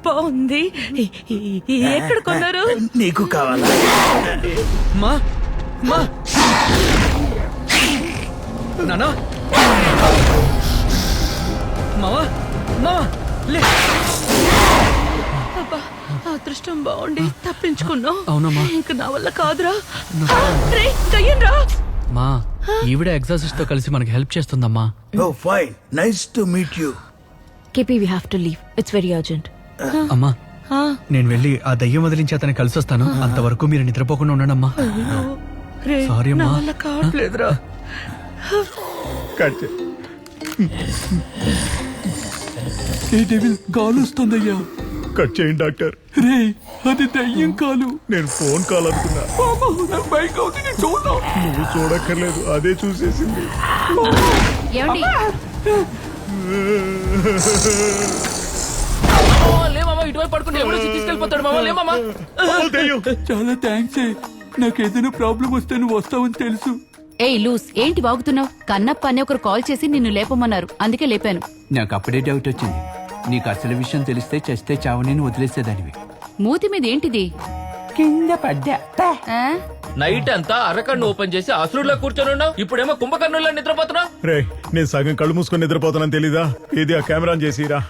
బాగుంది. ఎక్కడ కొన్నారు? నీకు కావాలా? మా మా నానా మావా మావా లే. అబ్బా, అదృష్టం బాగుండి తప్పించుకున్నావు. అవునమ్మా. ఇంక నా వల్ల కాదురా. రే, కయ్యండ్రా. మా ఈవిడ ఎగ్జాసిస్ట్ తో కలిసి మనకి హెల్ప్ చేస్తుందమ్మా. Oh fine, nice to meet you. KP, we have to leave. It's very urgent. అమ్మా నేను వెళ్ళి ఆ దయ్యం వదిలించి అతన్ని కలిసి వస్తాను. అంతవరకు మీరు నిద్రపోకుండా ఉండండమ్మా. రే, సారీ నా అమ్మా. వల్ల కావట్లేదురా. గాలుస్తుందయ్యా. కట్ చేయండి డాక్టర్. రే, అది దయ్యం కాలు. నేను ఫోన్ కాల్ అనుకున్నా. నువ్వు చూడక్కర్లేదు, అదే చూసేసింది. ఇటువైపు పడుకుని ఎవరో తీసుకెళ్ళిపోతాడు మామ. లేమమ్మా. చాలా థ్యాంక్స్. నాకు ఏదైనా ప్రాబ్లం వస్తే నువ్వు వస్తావని తెలుసు. ఏయ్ లూస్, ఏంటి వాగుతున్నావు? కన్నప్ప అని ఒకరు కాల్ చేసి నిన్ను లేపమన్నారు, అందుకే లేపాను. నాకు అప్పుడే డౌట్ వచ్చింది. నీకు అసలు విషయం తెలిస్తే చస్తే చావని వదిలేసేదానివి. మూతి మీద ఏంటిది? కింద పడ్డా. ఆ? నైట్ అంతా అరకన్ను ఓపెన్ చేసి అసురులో కూర్చొని ఉన్నావు, ఇప్పుడేమో కుంభకర్ణుల్లో నిద్రపోతున్నావు. రే, నేను సగం కళ్ళు మూసుకొని నిద్రపోతానని తెలీదా? ఇది ఆ కెమెరా చేసిరా.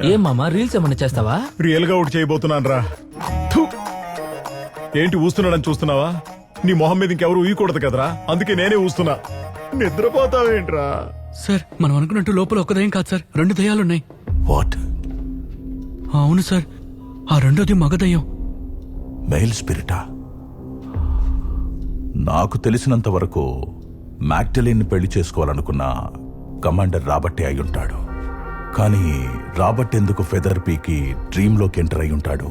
ఏం మామా, రీల్స్ ఏమన్నా చేస్తావా? రియల్ గా ఒకటి చేయబోతున్నాను రా. ఏంటి ఊస్తున్నాడని చూస్తున్నావా? నీ మొహం మీద ఇంకెవరు ఊయకూడదు కదరా, అందుకే నేనే ఊస్తున్నా. నిద్రపోతావేంట్రా? సార్ మనం అనుకున్నట్టు లోపల ఒక దయ్యం కాదు సార్, 2 దయ్యాలున్నాయి. వాట్? అవును సార్, ఆ రెండోది మగ దయ్యం. మెయిల్ స్పిరిటా? నాకు తెలిసినంత వరకు మ్యాగ్డలిన్ పెళ్లి చేసుకోవాలనుకున్న కమాండర్ రాబర్టే అయి ఉంటాడు. కానీ రాబర్ట్ ఎందుకు ఫెదర్ పీకి డ్రీమ్లోకి ఎంటర్ అయి ఉంటాడు?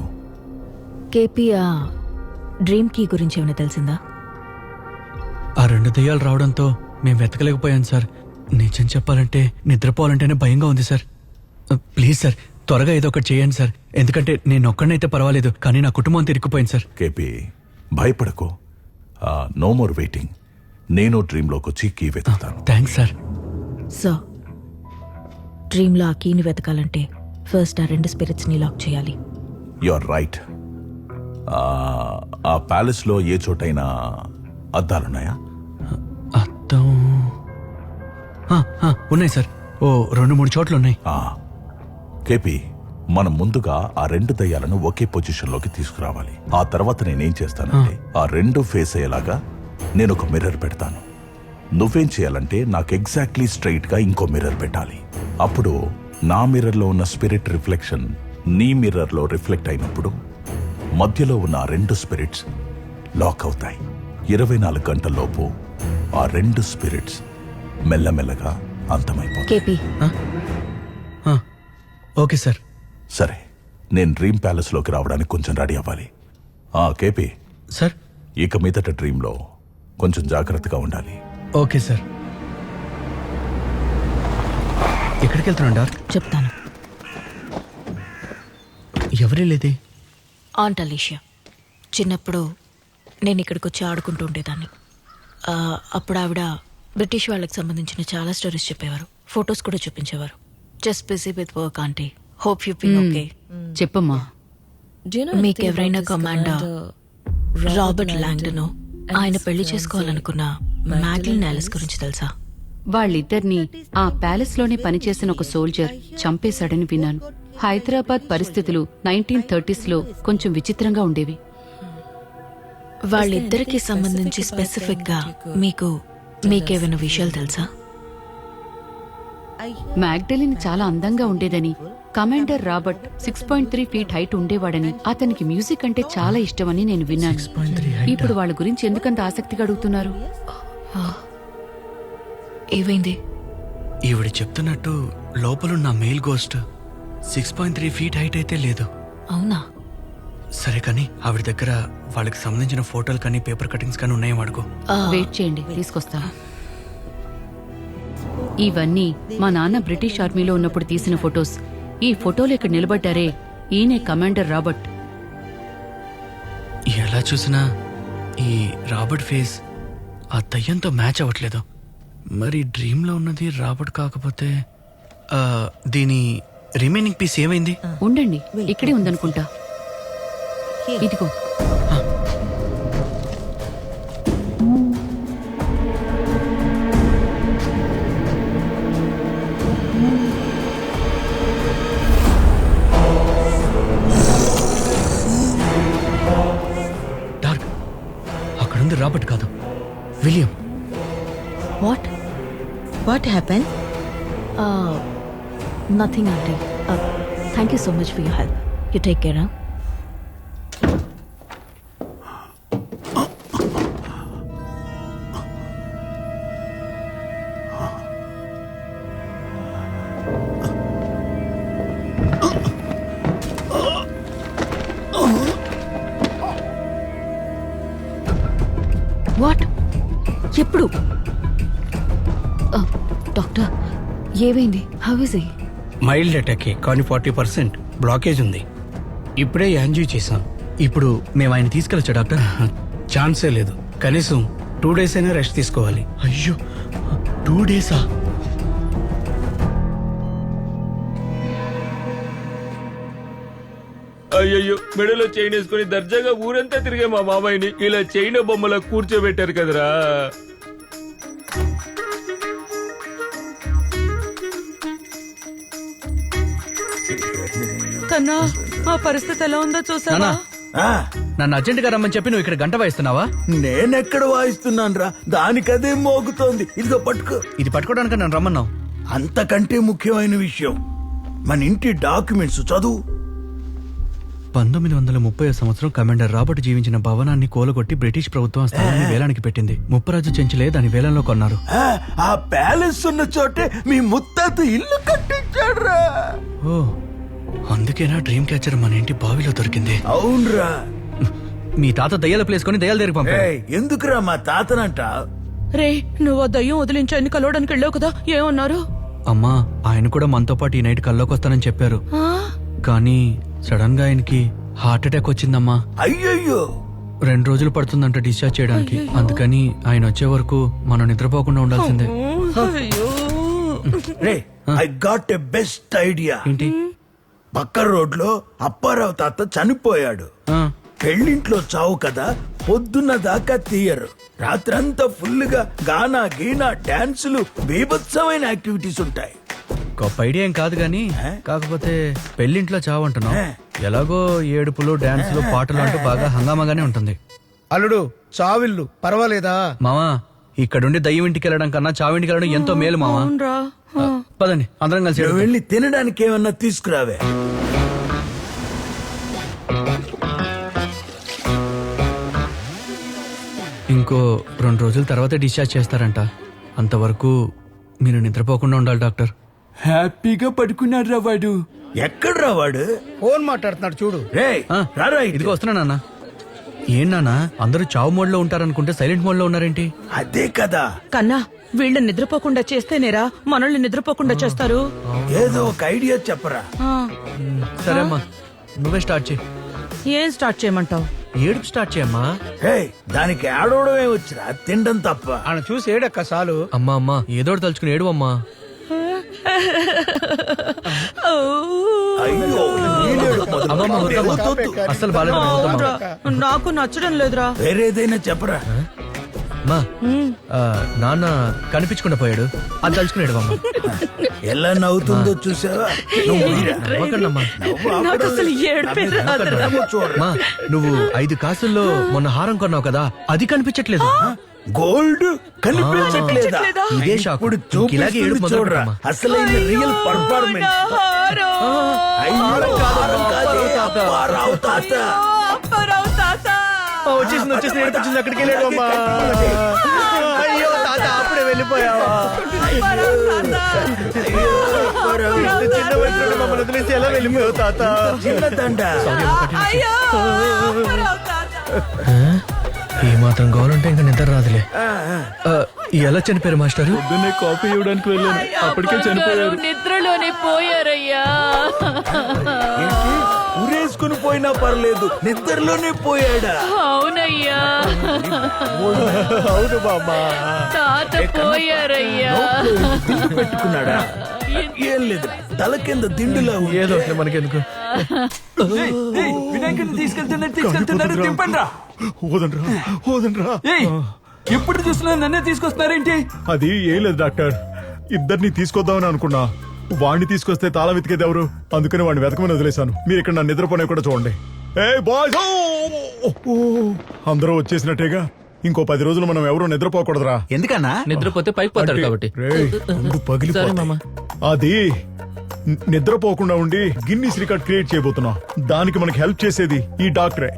KP, డ్రీమ్ కీ గురించి ఏమైనా తెలిసిందా? ఆ 2 దయ్యాలు రావడంతో మేము వెతకలేకపోయాం సార్. నిజం చెప్పాలంటే నిద్రపోవాలంటేనే భయంగా ఉంది సార్. ప్లీజ్ సార్, త్వరగా ఏదో ఒకటి చేయండి సార్. ఎందుకంటే నేను ఒక్కడనైతే పర్వాలేదు, కానీ నా కుటుంబం తిరిగిపోయింది సార్. కేపీ, భయపడకు. No more waiting. నేను డ్రీమ్లోకి వచ్చి కీ వెతుకుతాను. Thanks sir. సో డ్రీమ్లో ఆ కీని వెతకాలంటే ఫస్ట్ ఆ 2 స్పిరిట్స్ని లాక్ చేయాలి. You are right. ఆ ప్యాలెస్ లో ఏ చోటైనా అద్దాలున్నాయా? అద్దం ఉన్నాయి సార్, ఓ 2-3 చోట్ల ఉన్నాయి. కేపీ, మనం ముందుగా ఆ 2 దయ్యాలను ఒకే పొజిషన్ లోకి తీసుకురావాలి. ఆ తర్వాత నేనేం చేస్తానంటే ఆ 2 ఫేస్ అయ్యేలాగా నేను ఒక మిర్రర్ పెడతాను. నువ్వేం చేయాలంటే నాకు ఎగ్జాక్ట్లీ స్ట్రైట్ గా ఇంకో మిర్రర్ పెట్టాలి. అప్పుడు నా మిర్రర్ లో ఉన్న స్పిరిట్ రిఫ్లెక్షన్ నీ మిర్రర్ లో రిఫ్లెక్ట్ అయినప్పుడు మధ్యలో ఉన్న ఆ 2 స్పిరిట్స్ లాక్ అవుతాయి. 24 గంటల్లోపు ఆ 2 స్పిరిట్స్ మెల్లమెల్లగా అంతమైపోతాయి. KP, okay sir. సరే, నేను డ్రీమ్ ప్యాలెస్ లోకి రావడానికి కొంచెం రెడీ అవ్వాలి. కేపీ సార్, ఇక మీదట డ్రీమ్ లో కొంచెం జాగ్రత్తగా ఉండాలి. Okay sir. ఎక్కడికి వెళ్తున్నాడు డార్క్? చెప్తాను. ఎవరే లేదే? Aunt Alicia. చిన్నప్పుడు నేను ఇక్కడికి వచ్చి ఆడుకుంటూ ఉండేదాన్ని. అప్పుడు ఆవిడ బ్రిటిష్ వాళ్ళకి సంబంధించిన చాలా స్టోరీస్ చెప్పేవారు, ఫొటోస్ కూడా చూపించేవారు. Just busy with work aunty. Hope you feel okay. చెప్పమ్మా. మీకు ఎవరైనా కమాండర్ రాబర్ట్ లాంగ్డన్ ఆయన పెళ్లి చేసుకోవాలనుకున్న మ్యాగ్లిన్ ఆలిస్ గురించి తెలుసా? వాళ్ళిద్దరినీ ఆ ప్యాలెస్ లోనే పనిచేసిన ఒక సోల్జర్ చంపేశాడని విన్నాను. హైదరాబాద్ పరిస్థితులు 1930s లో కొంచెం విచిత్రంగా ఉండేవి. వాళ్ళిద్దరికి సంబంధించి స్పెసిఫిక్ గా మీకేమైనా విషయాలు తెలుసా? మ్యాగ్డలిన్ చాలా అందంగా ఉండేదని, కమాండర్ రాబర్ట్ 6.3 ఫీట్ హైట్ ఉండేవాడని, అతనికి మ్యూజిక్ అంటే చాలా ఇష్టమని నేను విన్నాను. ఇప్పుడు వాళ్ళ గురించి ఎందుకంత ఆసక్తిగా అడుగుతున్నారు? ఏమైంది? ఈవిడ చెప్తున్నట్టు లోపలున్న మెయిల్ గోస్ట్ 6.3 ఫీట్ హైట్ అయితే లేదు. అవునా? సరే కానీ ఆవిడ దగ్గర వాళ్ళకి సంబంధించిన ఫోటోలు కానీ పేపర్ కటింగ్స్ కానీ ఉన్నాయేమో అడుగు. వెయిట్ చేయండి, తీసుకొస్తా. ఇవన్నీ మా నాన్న బ్రిటిష్ ఆర్మీలో ఉన్నప్పుడు తీసిన ఫొటోస్. ఈ ఫోటోలు ఇక్కడ నిలబడ్డారే, ఈయనే కమాండర్ రాబర్ట్. ఎలా చూసినా ఈ రాబర్ట్ ఫేస్ ఆ దయ్యంతో మ్యాచ్ అవ్వట్లేదు. మరి డ్రీమ్ లో ఉన్నది రాబర్ట్ కాకపోతే దీని రిమైనింగ్ పీస్ ఏమైంది? ఉండండి, ఇక్కడే ఉందనుకుంటా. ఇదిగో. డార్క్, అక్కడుంది రాబర్ట్ కాదు, William. What happen? Nothing aunty. Thank you so much for your help. You take care. What? ఎప్పుడు? డాక్టర్, ఏమైంది? How is he? Mild attack కానీ 40% బ్లాకేజ్ ఉంది. ఇప్పుడే యాంజీ చేశాం. ఇప్పుడు మేము ఆయన తీసుకెళ్ళొచ్చా డాక్టర్? ఛాన్సే లేదు. కనీసం 2 days అయినా రెస్ట్ తీసుకోవాలి. అయ్యో, 2 days? అయ్యయ్యో, మెడలో చైన్ వేసుకుని దర్జాగా ఊరంతా తిరిగే మా మామయ్యని ఇలా చైన బొమ్మలా కూర్చోబెట్టారు కదరా. కన్నా, ఆ పరిస్థితి ఎలా ఉందో చూసావా? నానా, ఆ, నన్ను అర్జెంట్ గా రమ్మని చెప్పి నువ్వు ఇక్కడ గంట వాయిస్తున్నావా? నేనెక్కడ వాయిస్తున్నాను రా, దానికదే మోగుతోంది. ఇదిగో పట్టుకో. ఇది పట్టుకోవడానికి నన్ను రమ్మన్నావు. అంతకంటే ముఖ్యమైన విషయం, మన ఇంటి డాక్యుమెంట్స్ చదువు. 1930 సంవత్సరం కమాండర్ రాబర్ట్ జీవించిన భవనాన్ని కూలగొట్టి బ్రిటిష్ ప్రభుత్వం ఆ స్థలాన్ని వేలానికి పెట్టింది. ముప్పరాజు చెంచులే దాని వేలంలో కొన్నారు. ఆ ప్యాలెస్ ఉన్న చోటే మీ ముత్తాత ఇల్లు కట్టించాడ్రా. ఓ, అందుకేనా డ్రీమ్ క్యాచర్ మన ఇంటి బావిలో దొరికింది. అవునరా. మీ తాత దయ్యాల ప్లేస్ కొని దయ్యాల దగ్గరికి పంపాడు. ఏయ్, ఎందుకురా మా తాతనంట? రే, నువ్వు ఆ దయ్యం వదిలించాన్ని కలవడానికి వెళ్ళావు కదా, ఏమన్నారు? అమ్మా, ఆయన కూడా మనతో పాటు ఈ నైట్ కల్లోకి వస్తానని చెప్పారు. ఆ? కానీ సడన్ గా ఆయనకి హార్ట్ అటాక్ వచ్చిందమ్మా. అయ్యయ్యో. 2 రోజులు పడుతుందంట డిశ్చార్జ్ చేయడానికి. అందుకని ఆయన వచ్చే వరకు మనం నిద్రపోకుండా ఉండాల్సిందే. అయ్యో. రే, I got a best idea. ఏంటి? పక్క రోడ్లో అప్పారావు తాత చనిపోయాడు. ఆ, పెళ్ళింట్లో చావు కదా, పొద్దున్న దాకా తీయరు. రాత్రంతా ఫుల్ గా గానా గీనా డాన్సులు, బీభత్సమైన యాక్టివిటీస్ ఉంటాయి. గొప్ప ఐడియా ఏం కాదు గానీ, కాకపోతే పెళ్లింట్లో చావంటున్నావు. ఎలాగో ఏడుపులు, డాన్సులు, పాటలు అంటూ బాగా హంగామాగానే ఉంటుంది. అల్లుడు, చావిల్లు పర్వాలేదా? మావా, ఇక్కడుండి దయ్యం ఇంటికి వెళ్ళడం కన్నా చావింటికి వెళ్ళడం ఎంతో మేలు మావా. అవునరా. పదండి, అందరం కలిసి నువ్వు వెళ్దాం. వెళ్ళి తినడానికి ఏమన్నా తీసుకురావే. ఇంకో 2 రోజుల తర్వాత డిశ్చార్జ్ చేస్తారంట. అంతవరకు మీరు నిద్రపోకుండా ఉండాలి డాక్టర్. హ్యాపీగా పడుకున్నాడు రా వాడు. ఎక్కడ్రా వాడు? ఫోన్ మాట్లాడుతున్నాడు చూడు. రే, ఆ, రారా ఇదిగో వస్తున్నా నాన్న. ఏం నాన్న, అందరూ చావు మోడ్ లో ఉంటారనుకుంటే సైలెంట్ మోడ్ లో ఉన్నారేంటి? అదే కదా. కన్నా, వీళ్ళని నిద్రపోకుండా చేస్తేనేరా మనల్ని నిద్రపోకుండా చేస్తారు. ఏదో ఒక ఐడియా చెప్పరా. ఆ, సరే అమ్మా, నువ్వే స్టార్ట్ చేయి. ఏం స్టార్ట్ చేయమంటావు? ఏడుపు స్టార్ట్ చేయమ్మా. హే, దానికి ఆడవడమే వచ్చిరా, తినడం తప్ప. ఆయన చూసి ఏడక్క చాలు. అమ్మా అమ్మా, ఏదో ఒకటి తలుచుకుని ఏడు అమ్మా. అయ్యో, నీళ్ళేడు మొదలు. అమ్మమ్మ, వద్దమ్మా. వద్దొద్దు. అస్సలు బాలేదు, వద్దమ్మా. అవునరా, నాకు నచ్చడం లేదురా. వేరేదైనా చెప్పరా. అమ్మా, నాన్న కనిపించకుండా పోయాడు, అది తలుచుకునేడు అమ్మా. ఎలా నవ్వుతుందో చూసావా? నువ్వు ఊరిరా. నవ్వకండమ్మా. నవ్వు నాకు ఆపరా. అసలు ఏడుపే రాదురా. నవ్వు చూడరా. అమ్మా, నువ్వు 5 కాసుల్లో మొన్న హారం కొన్నావు కదా, అది కనిపించట్లేదు. గోల్డ్ కనిపించట్లేదా? ఇదే షాక్. ఇప్పుడు ఇలాగే ఏడుపు చూపిస్తుంది చూడరా. మొదలుపెట్టమ్మా. అసలైన రియల్ పర్ఫార్మెన్స్. అప్పారావు తాత. అప్పారావు తాత. వచ్చేసింది వచ్చేసింది, అక్కడికి వెళ్ళాడు అమ్మా. అయ్యో తాత, అప్పుడే వెళ్ళిపోయావా? అప్పారావు తాత. అయ్యో, అప్పారావు. చిన్న వయసులో మమ్మల్ని వదిలేసి ఎలా వెళ్ళిపోయావు తాత? చిన్నదండ. అయ్యో, అప్పారావు తాత. ఏ మాత్రం కావాలంటే ఇంకా నిద్ర రాదులే. ఎలా చనిపోయారు మాస్టారు? పొద్దున్నే కాఫీ ఇవ్వడానికి వెళ్ళాను, అప్పటికే చనిపోయారు. నిద్రలోనే పోయారయ్యా. ఏంటి? ఊరేసుకుని పోయినా పర్లేదు, నిద్రలోనే పోయాడా? అవునయ్యా, అవును బామ్మా. తాత పోయారయ్యా. తిండి పెట్టుకున్నాడా? ఏం లేదు తల కింద దిండులా ఉంది. ఏదో మనకెందుకు. వినాయకుడిని తీసుకెళ్తున్నారు తింపండి రా. వదండ్రా ఎప్పుడు చూసినా నన్నే తీసుకొస్తున్నారేంటి? అది ఏం లేదు డాక్టర్, ఇద్దరిని తీసుకొద్దామని అనుకున్నా. వాడిని తీసుకొస్తే తాళం వెతికేది ఎవరు, అందుకని వాడిని వెతకమని వదిలేశాను. మీరు ఇక్కడ నన్ను నిద్రపోనే కూడా చూడండి. ఏ బాయ్స్, అందరూ వచ్చేసినట్టేగా. ఇంకో 10 రోజులు మనం ఎవరూ నిద్రపోకూడదురా. ఎందుకన్నా? నిద్రపోతే పైకి పోతాడు కాబట్టి. రేయ్, ఒళ్ళు పగిలిపోతాయి. అది నిద్రపోకుండా ఉండి గిన్నీస్ రికార్డ్ క్రియేట్ చేయబోతున్నా. దానికి మనకి హెల్ప్ చేసేది ఈ డాక్టరే.